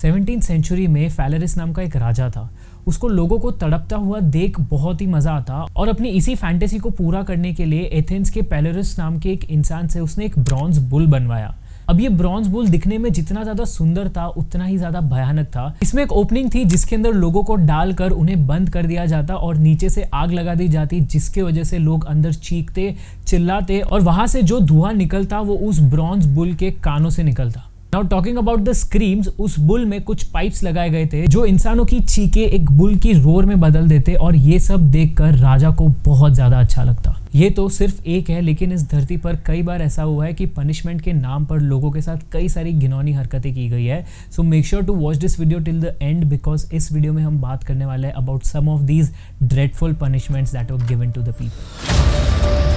17th century में फैलेरिस नाम का एक राजा था। उसको लोगों को तड़पता हुआ देख बहुत ही मजा आता और अपनी इसी फैंटेसी को पूरा करने के लिए एथेंस के पैलेरिस नाम के एक इंसान से उसने एक ब्रॉन्ज बुल बनवाया। अब ये ब्रॉन्ज बुल दिखने में जितना ज्यादा सुंदर था उतना ही ज्यादा भयानक था। इसमें एक ओपनिंग थी जिसके अंदर लोगों को डालकर उन्हें बंद कर दिया जाता और नीचे से आग लगा दी जाती, जिसके वजह से लोग अंदर चीखते चिल्लाते और वहां से जो धुआं निकलता वो उस ब्रॉन्ज बुल के कानों से निकलता। Now talking about the screams, उस बुल में कुछ पाइप्स लगाए गए थे जो इंसानों की चीखें एक बुल की रोर में बदल देते और ये सब देखकर राजा को बहुत ज्यादा अच्छा लगता। ये तो सिर्फ एक है, लेकिन इस धरती पर कई बार ऐसा हुआ है कि पनिशमेंट के नाम पर लोगों के साथ कई सारी घिनौनी हरकतें की गई है। So make sure to watch this video till the end, because इस वीडियो में हम बात करने वाले हैं about some of these dreadful punishments that were given to the people.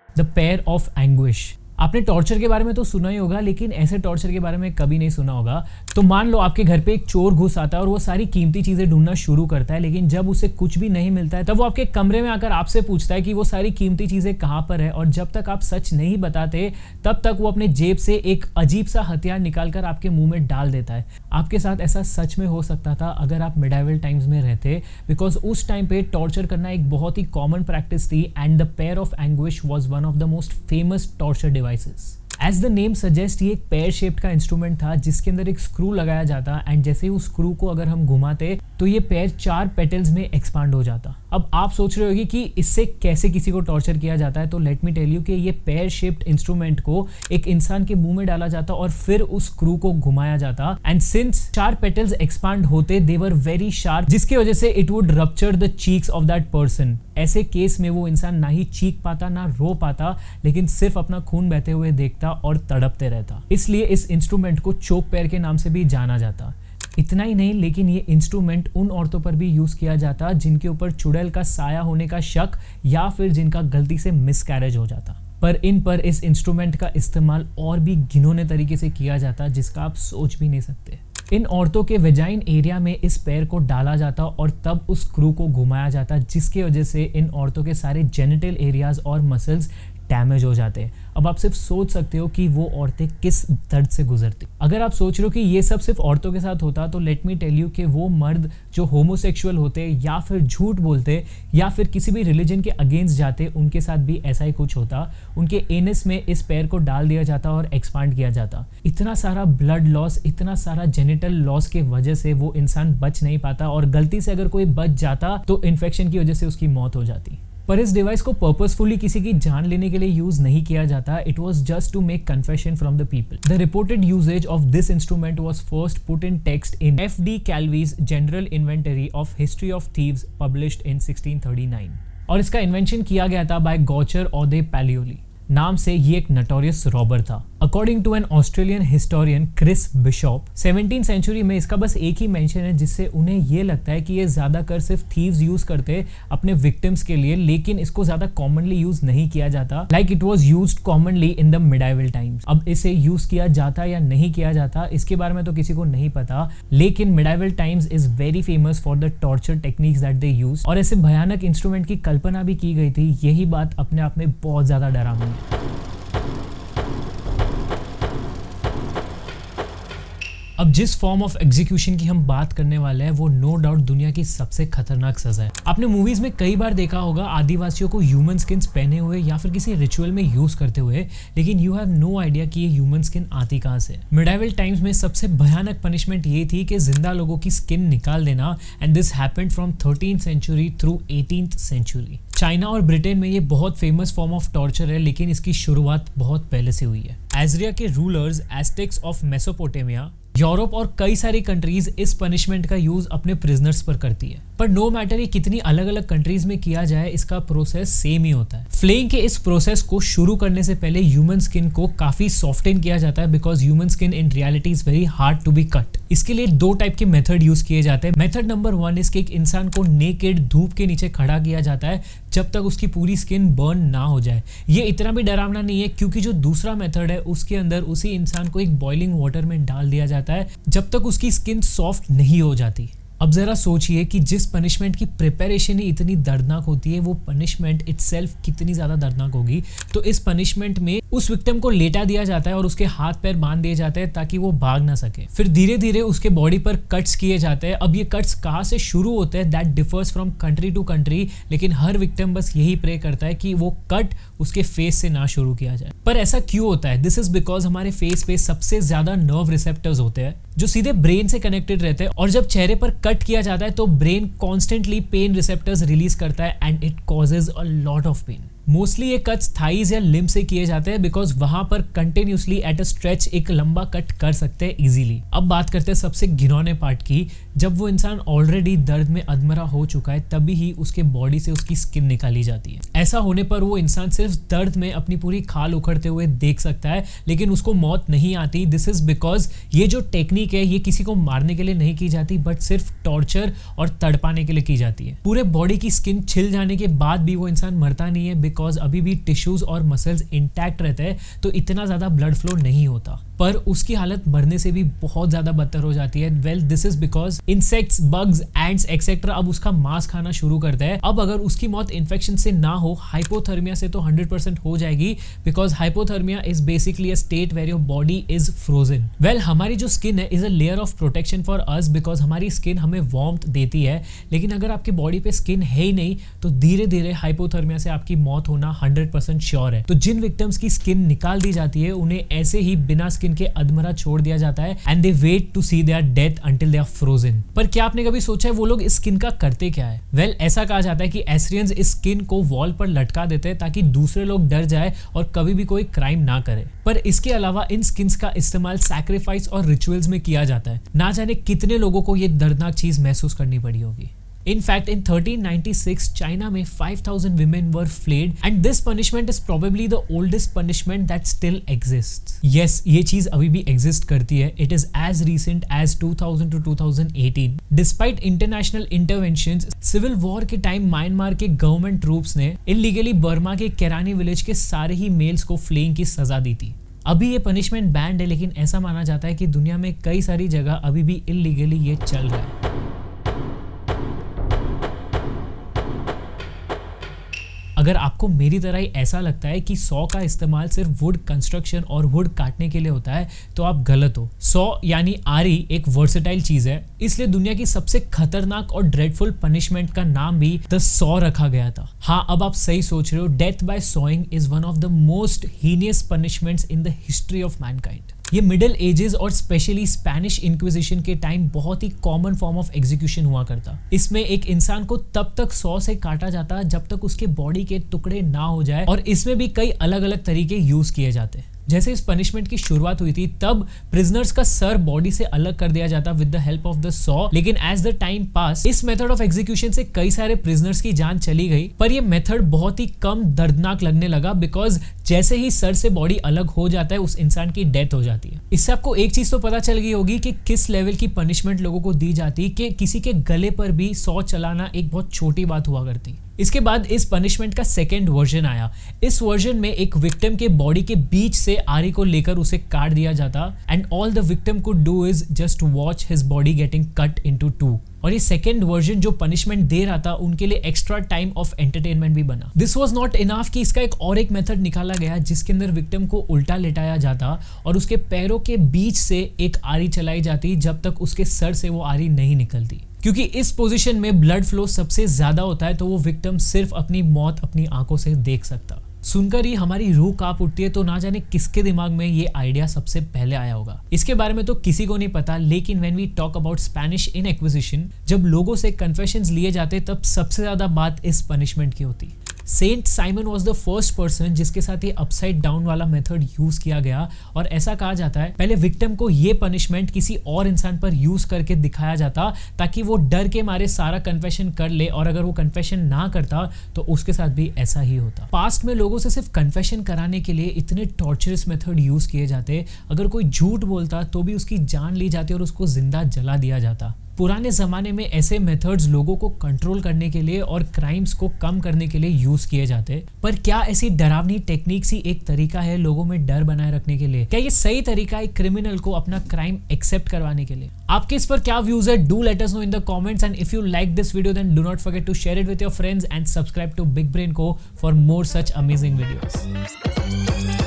The pear of anguish. आपने टॉर्चर के बारे में तो सुना ही होगा, लेकिन ऐसे टॉर्चर के बारे में कभी नहीं सुना होगा। तो मान लो आपके घर पे एक चोर घुस आता है और वो सारी कीमती चीजें ढूंढना शुरू करता है, लेकिन जब उसे कुछ भी नहीं मिलता है तब वो आपके कमरे में आकर आपसे पूछता है कि वो सारी कीमती चीजें कहाँ पर है, और जब तक आप सच नहीं बताते तब तक वो अपने जेब से एक अजीब सा हथियार निकालकर आपके मुंह में डाल देता है। आपके साथ ऐसा सच में हो सकता था अगर आप मिडाइवल टाइम्स में रहते, बिकॉज उस टाइम पे टॉर्चर करना एक बहुत ही कॉमन प्रैक्टिस थी and the pear of anguish was one of the most famous torture devices. As the name suggest, ये एक पेयर शेप्ड का इंस्ट्रूमेंट था जिसके अंदर एक स्क्रू लगाया जाता एंड जैसे ही उस स्क्रू को अगर हम घुमाते तो ये पेयर 4 पेटल्स में एक्सपांड हो जाता। अब आप सोच रहे होगी कि इससे कैसे किसी को टॉर्चर किया जाता है, तो लेट मी टेल यू कि ये पेयर शेप्ड इंस्ट्रूमेंट को एक इंसान के मुंह में डाला जाता और फिर उस स्क्रू को घुमाया जाता एंड सिंस 4 पेटल्स एक्सपांड होते दे वर वेरी शार्प, जिसकी वजह से it would rupture the cheeks of that person. ऐसे केस में वो इंसान ना ही चीख पाता ना रो पाता, लेकिन सिर्फ अपना खून बहते हुए देखता और तड़पते रहता। इसलिए इस इंस्ट्रूमेंट को चोक पेयर के नाम से भी जाना जाता। इतना ही नहीं, लेकिन ये इंस्ट्रूमेंट उन औरतों पर भी यूज किया जाता जिनके ऊपर चुड़ैल का साया होने का शक या फिर जिनका गलती से मिसकैरेज हो जाता। पर इन पर इस इंस्ट्रूमेंट का इस्तेमाल और भी घिनौने तरीके से किया जाता जिसका आप सोच भी नहीं सकते। इन औरतों के वेजाइन एरिया में इस पैर को डाला जाता और तब उस स्क्रू को घुमाया जाता, जिसकी वजह से इन औरतों के सारे जेनिटल एरियाज और मसल्स डैमेज हो जाते। अब आप सिर्फ सोच सकते हो कि वो औरतें किस दर्द से गुजरती। अगर आप सोच रहे हो कि ये सब सिर्फ औरतों के साथ होता, तो लेट मी टेल यू कि वो मर्द जो होमोसेक्सुअल होते या फिर झूठ बोलते या फिर किसी भी रिलीजन के अगेंस्ट जाते, उनके साथ भी ऐसा ही कुछ होता। उनके एनस में इस पैर को डाल दिया जाता और एक्सपांड किया जाता। इतना सारा ब्लड लॉस, इतना सारा जेनिटल लॉस के वजह से वो इंसान बच नहीं पाता और गलती से अगर कोई बच जाता तो इन्फेक्शन की वजह से उसकी मौत हो जाती। पर इस डिवाइस को पर्पसफुली किसी की जान लेने के लिए यूज नहीं किया जाता। It was just to make confession from the people. The reported usages of this instrument was first put in text in F.D. Calvi's general inventory of history of thieves published in 1639 और इसका invention किया गया था bye गॉचर ऑदे पैलियोली नाम से। ये एक notorious robber था। According to an Australian historian Chris Bishop, 17th century में इसका बस एक ही मेंशन है जिससे उन्हें ये लगता है कि ये ज्यादातर सिर्फ थीव्स यूज करते अपने विक्टिम्स के लिए, लेकिन इसको ज्यादा कॉमनली यूज नहीं किया जाता like it was used commonly in the medieval times. अब इसे यूज किया जाता या नहीं किया जाता इसके बारे में तो किसी को नहीं पता, लेकिन medieval times is very famous for the torture techniques that they use और ऐसे भयानक इंस्ट्रूमेंट की कल्पना भी की गई थी। यही बात अपने आप में बहुत ज्यादा डरावनी है। अब जिस फॉर्म ऑफ एग्जीक्यूशन की हम बात करने वाले हैं वो नो डाउट दुनिया की सबसे खतरनाक सजा है। आपने मूवीज में कई बार देखा होगा आदिवासियों को ह्यूमन स्किन्स पहने हुए या फिर किसी रिचुअल में यूज करते हुए, लेकिन यू हैव नो आइडिया कि ये ह्यूमन स्किन आती कहां से। मिडाइवल टाइम्स में सबसे भयानक पनिशमेंट ये थी कि जिंदा लोगों की स्किन निकाल देना and this happened from 13th century through 18th century. China और ब्रिटेन में ये बहुत फेमस फॉर्म ऑफ टॉर्चर है, लेकिन इसकी शुरुआत बहुत पहले से हुई है। एजरिया के rulers Aztecs of Mesopotamia, Europe और कई सारी कंट्रीज इस पनिशमेंट का यूज अपने प्रिजनर्स पर करती है। पर नो मैटर ये कितनी अलग अलग कंट्रीज में किया जाए, इसका प्रोसेस सेम ही होता है। फ्लेइंग के इस प्रोसेस को शुरू करने से पहले ह्यूमन स्किन को काफी सॉफ्टन किया जाता है because human skin in reality is very hard to be cut. इसके लिए 2 टाइप के मेथड यूज किए जाते हैं। मेथड नंबर 1 इस कि एक इंसान को नेकेड धूप के नीचे खड़ा किया जाता है जब तक उसकी पूरी स्किन बर्न ना हो जाए। ये इतना भी डरावना नहीं है क्योंकि जो दूसरा मेथड है उसके अंदर उसी इंसान को एक बॉइलिंग वाटर में डाल दिया जाता है जब तक उसकी स्किन सॉफ्ट नहीं हो जाती। अब जरा सोचिए कि जिस पनिशमेंट की प्रिपरेशन ही इतनी दर्दनाक होती है, वो पनिशमेंट इटसेल्फ कितनी ज्यादा दर्दनाक होगी। तो इस पनिशमेंट में उस विक्टिम को लेटा दिया जाता है और उसके हाथ पैर बांध दिए जाते हैं ताकि वो भाग ना सके। फिर धीरे धीरे उसके बॉडी पर कट्स किए जाते हैं। अब ये कट्स कहाँ से शुरू होते हैं that differs from country to country, लेकिन हर विक्टिम बस यही प्रे करता है कि वो कट उसके फेस से ना शुरू किया जाए। पर ऐसा क्यों होता है? दिस इज बिकॉज हमारे फेस पे सबसे ज्यादा नर्व रिसेप्टर्स होते हैं जो सीधे ब्रेन से कनेक्टेड रहते हैं, और जब चेहरे पर कट किया जाता है तो brain constantly pain receptors release करता है and it causes a lot of pain. Mostly ये कट्स थाइज या लिम्ब से किए जाते हैं बिकॉज वहां पर कंटिन्यूसली एट अ स्ट्रेच एक लंबा कट कर सकते हैं इजीली। अब बात करते हैं सबसे घिनौने पार्ट की। जब वो इंसान ऑलरेडी दर्द में अधमरा हो चुका है तभी ही उसके बॉडी से उसकी स्किन निकाली जाती है। ऐसा होने पर वो इंसान सिर्फ दर्द में अपनी पूरी खाल उखड़ते हुए देख सकता है, लेकिन उसको मौत नहीं आती। दिस इज बिकॉज ये जो टेक्निक है ये किसी को मारने के लिए नहीं की जाती बट सिर्फ टॉर्चर और तड़पाने के लिए की जाती है। पूरे बॉडी की स्किन छिल जाने के बाद भी वो इंसान मरता नहीं है बिकॉज अभी भी टिश्यूज और मसल्स इंटैक्ट रहते हैं, तो इतना ज्यादा ब्लड फ्लो नहीं होता। पर उसकी हालत मरने से भी बहुत ज्यादा बदतर हो जाती है। Well this is because insects, bugs, ends etcetera अब उसका मांस खाना शुरू करते हैं। अब अगर उसकी मौत इन्फेक्शन से ना हो, हाइपोथर्मिया से तो 100% हो जाएगी because hypothermia is basically a state where your body is frozen. Well हमारी जो स्किन है is a layer of protection for us because हमारी स्किन हमें वार्मथ देती है, लेकिन अगर आपकी बॉडी पे स्किन है ही नहीं तो धीरे धीरे हाइपोथर्मिया से आपकी मौत होना 100% श्योर है। तो जिन विक्टिम्स की स्किन निकाल दी जाती है उन्हें ऐसे ही बिना स्किन के अधमरा छोड़ दिया जाता है and they wait to see their death until they are frozen. पर क्या आपने कभी सोचा है वो लोग इस स्किन का करते क्या है? वेल ऐसा कहा जाता है कि एस्रियंस इस स्किन को वॉल पर लटका देते हैं ताकि दूसरे लोग डर जाए और कभी भी कोई क्राइम ना करे। पर इसके अलावा इन स्किन्स का इस्तेमाल सैक्रिफाइस और रिचुअल्स में किया जाता है। ना जाने कितने लोगों को ये दर्दनाक चीज महसूस करनी पड़ी होगी। In fact, in 1396, China में 5,000 women were flayed, and this punishment is probably the oldest punishment that still exists. Yes, ये चीज अभी भी exist करती है. It is as recent as 2000 to 2018. Despite international interventions, civil war के time Myanmar के government troops ने illegally Burma के केरानी विलेज के सारे ही मेल्स को फ्लेइंग की सजा दी थी। अभी ये पनिशमेंट बैंड है, लेकिन ऐसा माना जाता है कि दुनिया में कई सारी जगह अभी भी इलीगली ये चल रहा है। अगर आपको मेरी तरह ही ऐसा लगता है कि सॉ का इस्तेमाल सिर्फ वुड कंस्ट्रक्शन और वुड काटने के लिए होता है तो आप गलत हो। सॉ यानी आरी एक वर्सेटाइल चीज है, इसलिए दुनिया की सबसे खतरनाक और ड्रेडफुल पनिशमेंट का नाम भी द सॉ रखा गया था। हाँ, अब आप सही सोच रहे हो, death by sawing is one of the most heinous punishments in the history of Mankind. ये मिडिल एजेस और स्पेशली स्पेनिश इंक्विजिशन के टाइम बहुत ही कॉमन फॉर्म ऑफ एग्जीक्यूशन हुआ करता। इसमें एक इंसान को तब तक सॉ से काटा जाता जब तक उसके बॉडी के टुकड़े ना हो जाए, और इसमें भी कई अलग अलग तरीके यूज किए जाते हैं। जैसे इस पनिशमेंट की शुरुआत हुई थी तब प्रिजनर्स का सर बॉडी से अलग कर दिया जाता with the help of the saw, लेकिन एज द टाइम पास इस मेथड ऑफ एग्जीक्यूशन से कई सारे प्रिजनर्स की जान चली गई। पर ये मेथड बहुत ही कम दर्दनाक लगने लगा बिकॉज जैसे ही सर से बॉडी अलग हो जाता है उस इंसान की डेथ हो जाती है। इससे आपको एक चीज तो पता चल गई होगी कि किस लेवल की पनिशमेंट लोगों को दी जाती, कि किसी के गले पर भी सॉ चलाना एक बहुत छोटी बात हुआ करती। इसके बाद इस पनिशमेंट का सेकेंड वर्जन आया। इस वर्जन में एक विक्टिम के बॉडी के बीच से आरी को लेकर उसे काट दिया जाता and all the victim could do is just watch his body getting cut into two. और ये सेकेंड वर्जन जो पनिशमेंट दे रहा था उनके लिए एक्स्ट्रा टाइम ऑफ एंटरटेनमेंट भी बना। दिस वाज नॉट इनफ कि इसका एक और एक मेथड निकाला गया जिसके अंदर विक्टिम को उल्टा लेटाया जाता और उसके पैरों के बीच से एक आरी चलाई जाती जब तक उसके सर से वो आरी नहीं निकलती। क्योंकि इस पोजीशन में ब्लड फ्लो सबसे ज्यादा होता है तो वो विक्टिम सिर्फ अपनी मौत अपनी आंखों से देख सकता। सुनकर ही हमारी रूह कांप उठती है। तो ना जाने किसके दिमाग में ये आइडिया सबसे पहले आया होगा, इसके बारे में तो किसी को नहीं पता। लेकिन when we talk about Spanish Inquisition, जब लोगों से कन्फेशंस लिए जाते तब सबसे ज्यादा बात इस पनिशमेंट की होती। Saint Simon was the first person जिसके साथ ये अपसाइड डाउन वाला मेथड यूज किया गया। और ऐसा कहा जाता है पहले विक्टिम को ये पनिशमेंट किसी और इंसान पर यूज करके दिखाया जाता ताकि वो डर के मारे सारा कन्फेशन कर ले, और अगर वो कन्फेशन ना करता तो उसके साथ भी ऐसा ही होता। पास्ट में लोगों से सिर्फ कन्फेशन कराने के लिए इतने टॉर्चरस मेथड यूज किए जाते, अगर कोई झूठ बोलता तो भी उसकी जान ली जाती और उसको जिंदा जला दिया जाता। पुराने ज़माने में ऐसे मेथड्स लोगों को कंट्रोल करने के लिए और क्राइम्स को कम करने के लिए यूज़ किए जाते। पर क्या ऐसी डरावनी टेक्निक्स ही एक तरीका है लोगों में डर बनाए रखने के लिए? क्या ये सही तरीका है क्रिमिनल को अपना क्राइम एक्सेप्ट करवाने के लिए? आपके इस पर क्या व्यूज है? Do let us know in the comments and if you like this video then do not forget to share it with your friends and subscribe to big brain को for more such amazing videos.